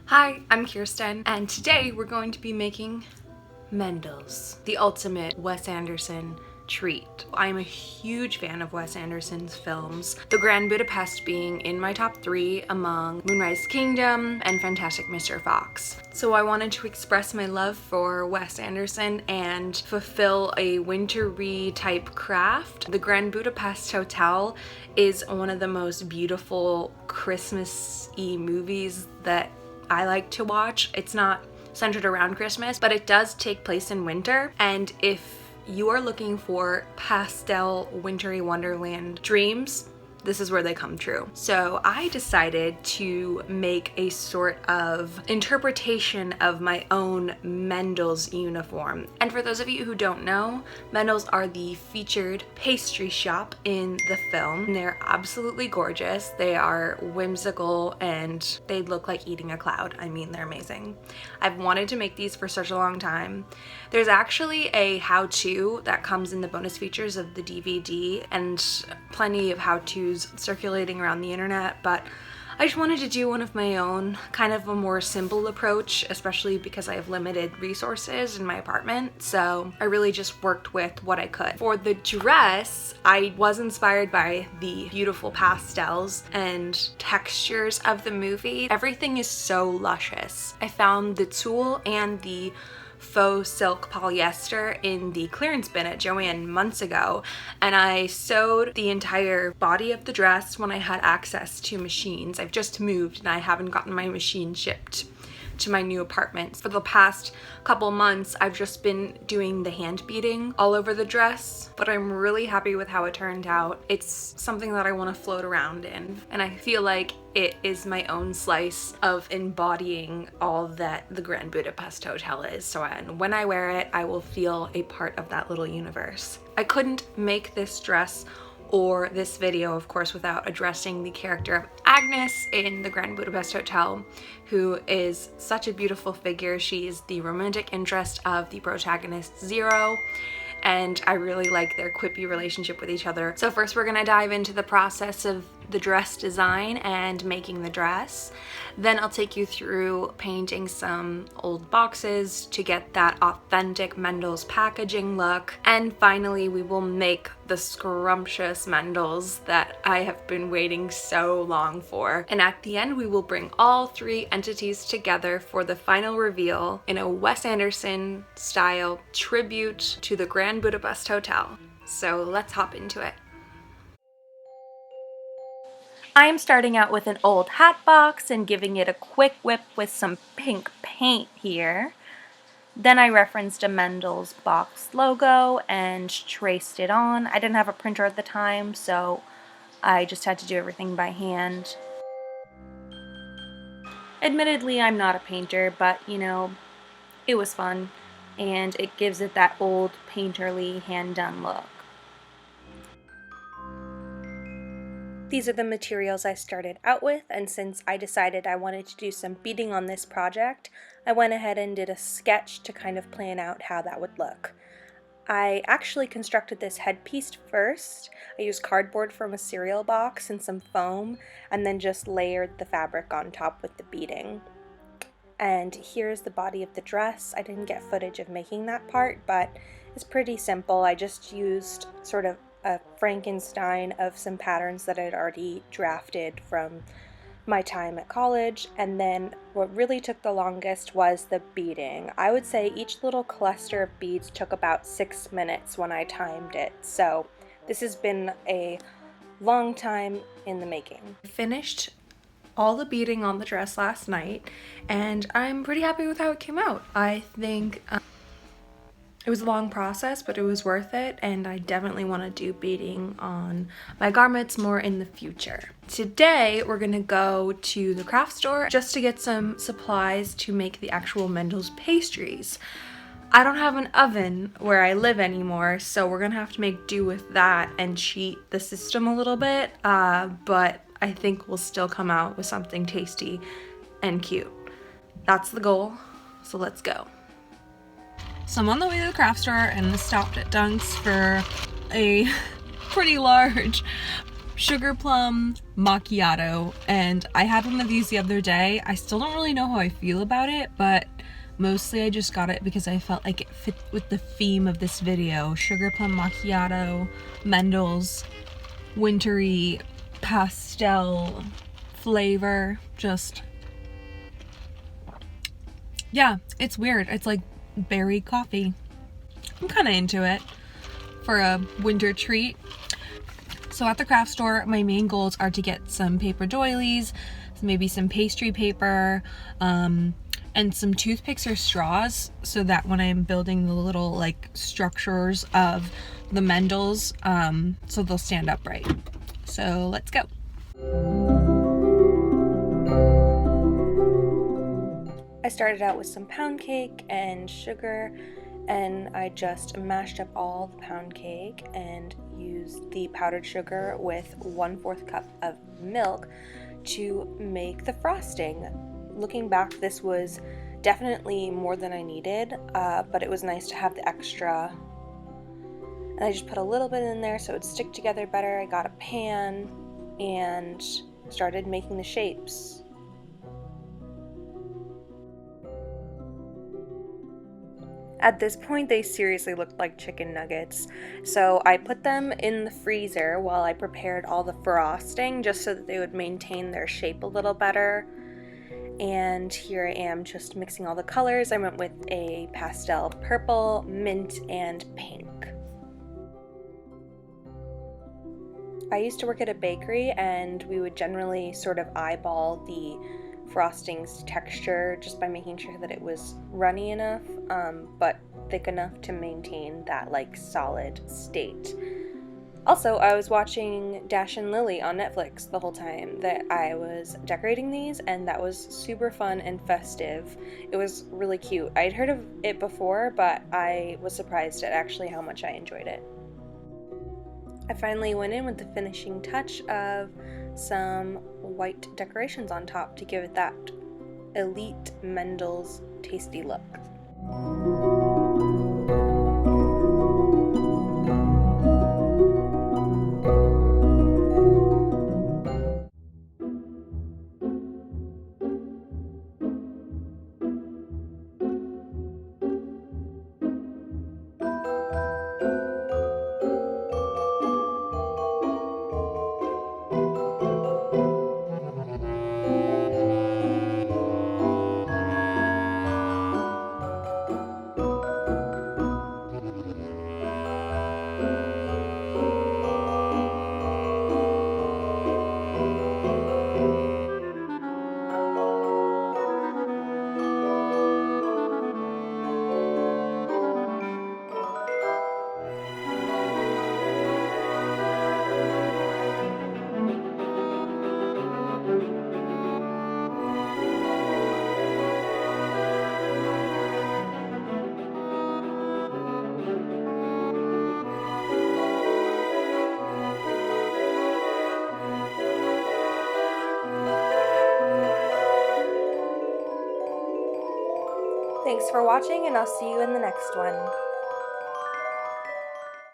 Hi, I'm Kirsten, and today we're going to be making Mendl's, the ultimate Wes Anderson treat. I'm a huge fan of Wes Anderson's films, the Grand Budapest being in my top 3 among Moonrise Kingdom and Fantastic Mr. Fox. So I wanted to express my love for Wes Anderson and fulfill a wintry type craft. The Grand Budapest Hotel is one of the most beautiful Christmas-y movies that I like to watch. It's not centered around Christmas, but it does take place in winter. And if you are looking for pastel wintry wonderland dreams, this is where they come true. So I decided to make a sort of interpretation of my own Mendl's uniform. And for those of you who don't know, Mendl's are the featured pastry shop in the film. They're absolutely gorgeous. They are whimsical and they look like eating a cloud. I mean, they're amazing. I've wanted to make these for such a long time. There's actually a how-to that comes in the bonus features of the DVD and plenty of how-tos circulating around the internet, but I just wanted to do one of my own, kind of a more simple approach, especially because I have limited resources in my apartment, so I really just worked with what I could. For the dress, I was inspired by the beautiful pastels and textures of the movie. Everything is so luscious. I found the tulle and the faux silk polyester in the clearance bin at Joann months ago, and I sewed the entire body of the dress when I had access to machines. I've just moved and I haven't gotten my machine shipped to my new apartment. For the past couple months, I've just been doing the hand beading all over the dress, but I'm really happy with how it turned out. It's something that I want to float around in, and I feel like it is my own slice of embodying all that the Grand Budapest Hotel is. So when I wear it, I will feel a part of that little universe. I couldn't make this dress or this video, of course, without addressing the character of Agnes in the Grand Budapest Hotel, who is such a beautiful figure. She is the romantic interest of the protagonist Zero, and I really like their quippy relationship with each other. So first we're gonna dive into the process of the dress design and making the dress. Then I'll take you through painting some old boxes to get that authentic Mendl's packaging look. And finally, we will make the scrumptious Mendl's that I have been waiting so long for. And at the end, we will bring all 3 entities together for the final reveal in a Wes Anderson style tribute to the Grand Budapest Hotel. So let's hop into it. I am starting out with an old hat box and giving it a quick whip with some pink paint here. Then I referenced a Mendl's box logo and traced it on. I didn't have a printer at the time, so I just had to do everything by hand. Admittedly, I'm not a painter, but you know, it was fun, and it gives it that old painterly hand-done look. These are the materials I started out with, and since I decided I wanted to do some beading on this project, I went ahead and did a sketch to kind of plan out how that would look. I actually constructed this headpiece first. I used cardboard from a cereal box and some foam, and then just layered the fabric on top with the beading. And here's the body of the dress. I didn't get footage of making that part, but it's pretty simple. I just used sort of a Frankenstein of some patterns that I'd already drafted from my time at college, and then what really took the longest was the beading. I would say each little cluster of beads took about 6 minutes when I timed it, so this has been a long time in the making. I finished all the beading on the dress last night, and I'm pretty happy with how it came out. I think it was a long process, but it was worth it, and I definitely want to do beading on my garments more in the future. Today, we're gonna go to the craft store just to get some supplies to make the actual Mendl's pastries. I don't have an oven where I live anymore, so we're gonna have to make do with that and cheat the system a little bit, but I think we'll still come out with something tasty and cute. That's the goal, so let's go. So I'm on the way to the craft store and stopped at Dunk's for a pretty large sugar plum macchiato, and I had one of these the other day. I still don't really know how I feel about it, but mostly I just got it because I felt like it fit with the theme of this video. Sugar plum macchiato, Mendl's wintry pastel flavor. Just, yeah, it's weird. It's like berry coffee. I'm kind of into it for a winter treat. So at the craft store, my main goals are to get some paper doilies, maybe some pastry paper, and some toothpicks or straws, so that when I'm building the little like structures of the Mendls, so they'll stand upright. So let's go. I started out with some pound cake and sugar, and I just mashed up all the pound cake and used the powdered sugar with 1/4 cup of milk to make the frosting. Looking back, this was definitely more than I needed, but it was nice to have the extra. And I just put a little bit in there so it would stick together better. I got a pan and started making the shapes. At this point, they seriously looked like chicken nuggets, so I put them in the freezer while I prepared all the frosting, just so that they would maintain their shape a little better. And here I am just mixing all the colors. I went with a pastel purple, mint, and pink. I used to work at a bakery, and we would generally sort of eyeball the frosting's texture just by making sure that it was runny enough, but thick enough to maintain that like solid state. Also, I was watching Dash and Lily on Netflix the whole time that I was decorating these, and that was super fun and festive. It was really cute. I'd heard of it before, but I was surprised at actually how much I enjoyed it. I finally went in with the finishing touch of some white decorations on top to give it that elite Mendl's tasty look. Thanks for watching, and I'll see you in the next one.